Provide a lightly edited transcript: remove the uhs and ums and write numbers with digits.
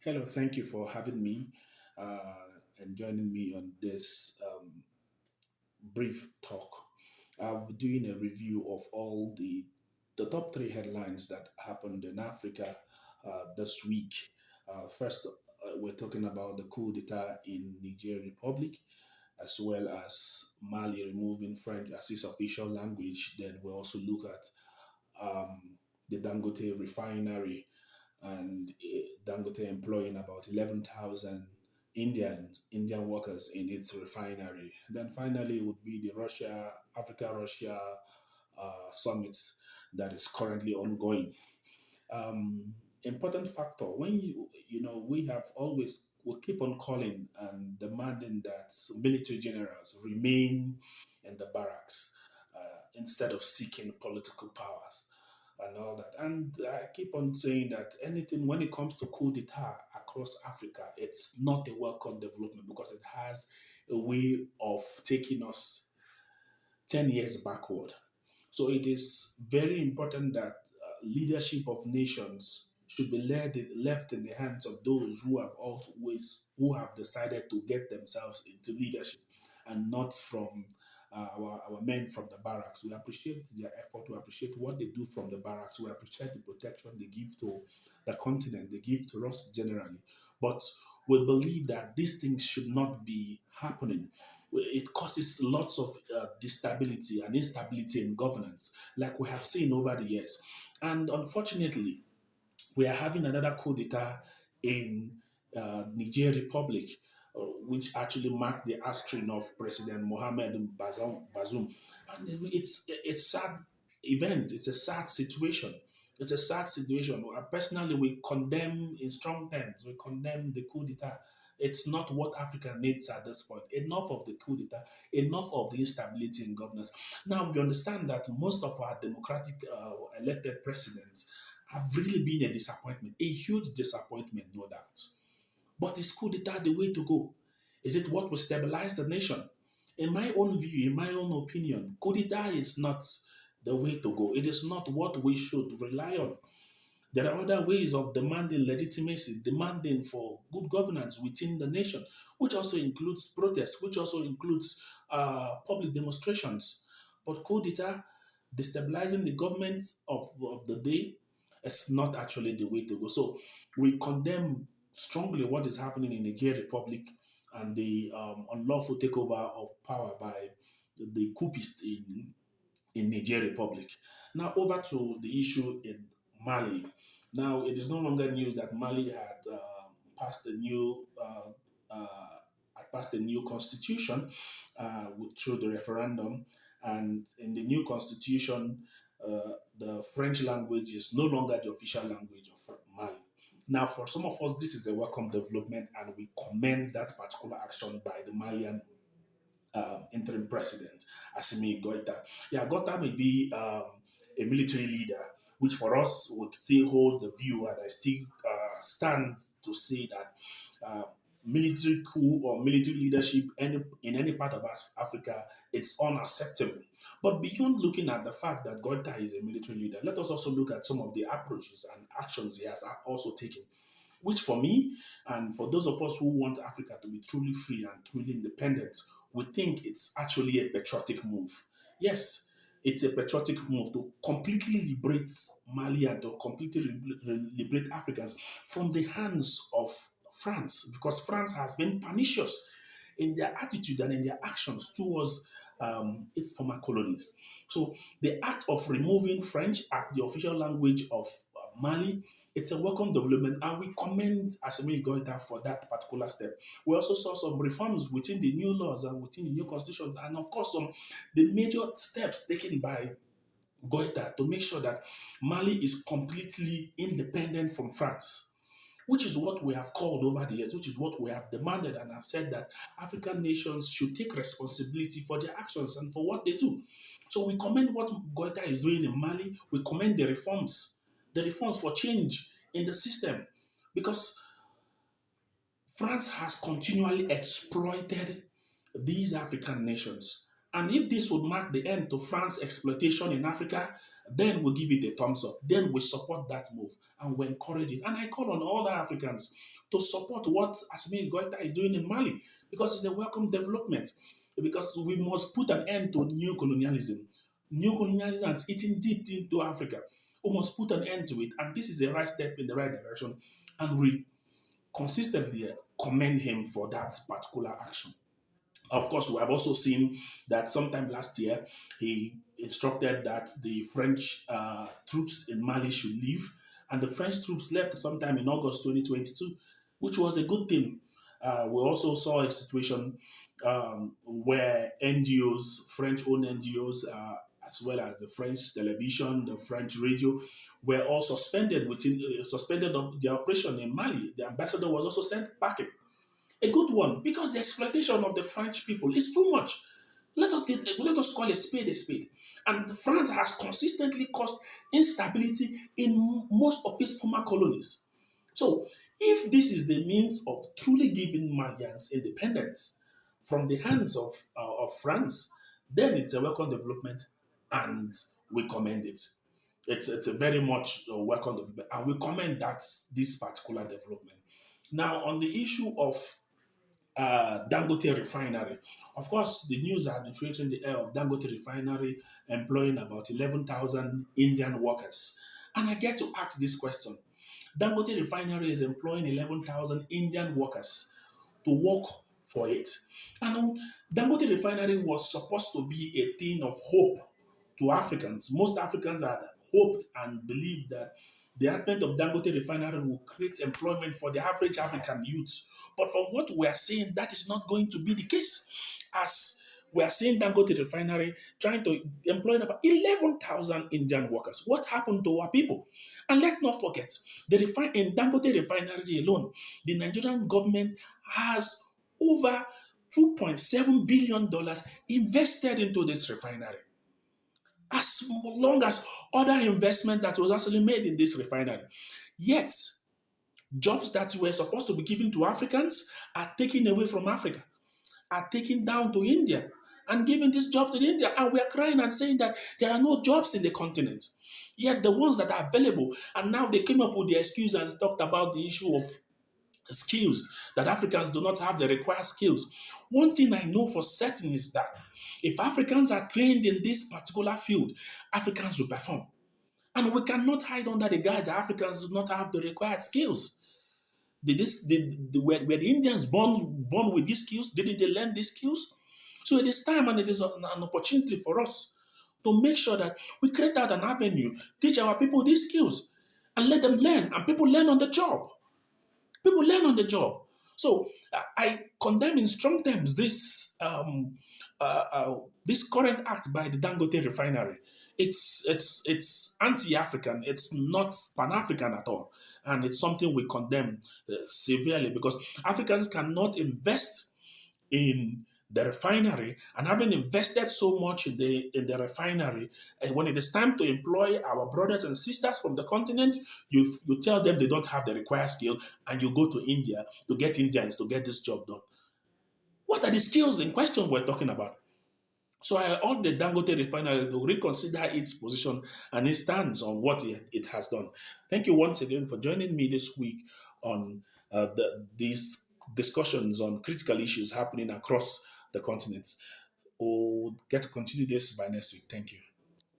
Hello, thank you for having me and joining me on this brief talk. I'll be doing a review of all the top three headlines that happened in Africa this week. First, we're talking about the coup d'etat in Niger Republic, as well as Mali removing French as its official language. Then we'll also look at the Dangote refinery and Dangote employing about 11,000 Indian workers in its refinery. Then finally it would be the Russia Africa Russia summit that is currently ongoing. Important factor when we have always we keep on calling and demanding that military generals remain in the barracks instead of seeking political powers and all that. And I keep on saying that anything when it comes to coup d'etat across Africa, it's not a welcome development because it has a way of taking us 10 years backward. So it is very important that leadership of nations should be left in the hands of those who have decided to get themselves into leadership and not from our men from the barracks. We appreciate their effort. We appreciate what they do from the barracks. We appreciate the protection they give to the continent. They give to us generally. But we believe that these things should not be happening. It causes lots of instability and instability in governance, like we have seen over the years. And unfortunately, we are having another coup d'etat in Niger Republic, which actually marked the ousting of President Mohamed Bazoum. And it's sad event. It's a sad situation. It's a sad situation. Personally, we condemn in strong terms. We condemn the coup d'etat. It's not what Africa needs at this point. Enough of the coup d'etat, enough of the instability in governance. Now, we understand that most of our democratic elected presidents have really been a disappointment, a huge disappointment, no doubt. But is coup d'etat the way to go? Is it what will stabilize the nation? In my own view, in my own opinion, coup d'etat is not the way to go. It is not what we should rely on. There are other ways of demanding legitimacy, demanding for good governance within the nation, which also includes protests, which also includes public demonstrations. But coup d'etat, destabilizing the government of the day, it's not actually the way to go. So we condemn strongly what is happening in the Niger Republic and the unlawful takeover of power by the coupists in Niger Republic. Now over to the issue in Mali. Now it is no longer news that Mali had passed a new passed a new constitution through the referendum, and in the new constitution, the French language is no longer the official language of Mali. Now, for some of us, this is a welcome development, and we commend that particular action by the Malian interim president, Assimi Goita. Yeah, Goita may be a military leader, which for us would still hold the view, and I still stand to say that military coup or military leadership in any part of Africa, it's unacceptable. But beyond looking at the fact that Goita is a military leader, let us also look at some of the approaches and actions he has also taken, which for me and for those of us who want Africa to be truly free and truly independent, we think it's actually a patriotic move. Yes, it's a patriotic move to completely liberate Mali and to completely liberate Africans from the hands of France, because France has been pernicious in their attitude and in their actions towards its former colonies. So the act of removing French as the official language of Mali, it's a welcome development, and we commend Assimi Goita for that particular step. We also saw some reforms within the new laws and within the new constitutions, and of course, some the major steps taken by Goita to make sure that Mali is completely independent from France, which is what we have called over the years, which is what we have demanded and have said that African nations should take responsibility for their actions and for what they do. So we commend what Goita is doing in Mali. We commend the reforms for change in the system, because France has continually exploited these African nations. And if this would mark the end to France's exploitation in Africa, then we give it a thumbs up. Then we support that move and we encourage it. And I call on all the Africans to support what Assimi Goita is doing in Mali because it's a welcome development. Because we must put an end to new colonialism. New colonialism is eating deep into Africa. We must put an end to it. And this is the right step in the right direction. And we consistently commend him for that particular action. Of course, we have also seen that sometime last year he instructed that the French troops in Mali should leave, and the French troops left sometime in August 2022, which was a good thing. We also saw a situation where NGOs, French-owned NGOs, as well as the French television, the French radio, were all suspended within suspended of their operation in Mali. The ambassador was also sent packing, a good one, because the exploitation of the French people is too much. Let us call a spade a spade. And France has consistently caused instability in most of its former colonies. So, if this is the means of truly giving Malians independence from the hands of France, then it's a welcome development and we commend it. It's a very much welcome development and we commend that this particular development. Now, on the issue of Dangote refinery. Of course, the news has been floating in the air of Dangote refinery employing about 11,000 Indian workers. And I get to ask this question. Dangote refinery is employing 11,000 Indian workers to work for it. And Dangote refinery was supposed to be a thing of hope to Africans. Most Africans had hoped and believed that the advent of Dangote refinery will create employment for the average African youth. But from what we are seeing, that is not going to be the case. As we are seeing Dangote refinery trying to employ about 11,000 Indian workers. What happened to our people? And let's not forget, in Dangote refinery alone, the Nigerian government has over $2.7 billion invested into this refinery. As long as other investment that was actually made in this refinery. Yet, jobs that were supposed to be given to Africans are taken away from Africa, are taken down to India and giving this job to India. And we are crying and saying that there are no jobs in the continent. Yet the ones that are available, and now they came up with the excuse and talked about the issue of skills, that Africans do not have the required skills. One thing I know for certain is that if Africans are trained in this particular field, Africans will perform. And we cannot hide under the guise that Africans do not have the required skills. Were the Indians born with these skills? Didn't they learn these skills? So it is time and it is an opportunity for us to make sure that we create out an avenue, teach our people these skills, and let them learn. And people learn on the job. People learn on the job. So I condemn in strong terms this current act by the Dangote refinery. It's anti-African. It's not pan-African at all, and it's something we condemn severely because Africans cannot invest in the refinery, and having invested so much in the refinery, and when it is time to employ our brothers and sisters from the continent, you tell them they don't have the required skill, and you go to India to get Indians to get this job done. What are the skills in question we're talking about? So I urge the Dangote refinery to reconsider its position and its stance on what it has done. Thank you once again for joining me this week on these discussions on critical issues happening across the continents. We'll get to continue this by next week. Thank you.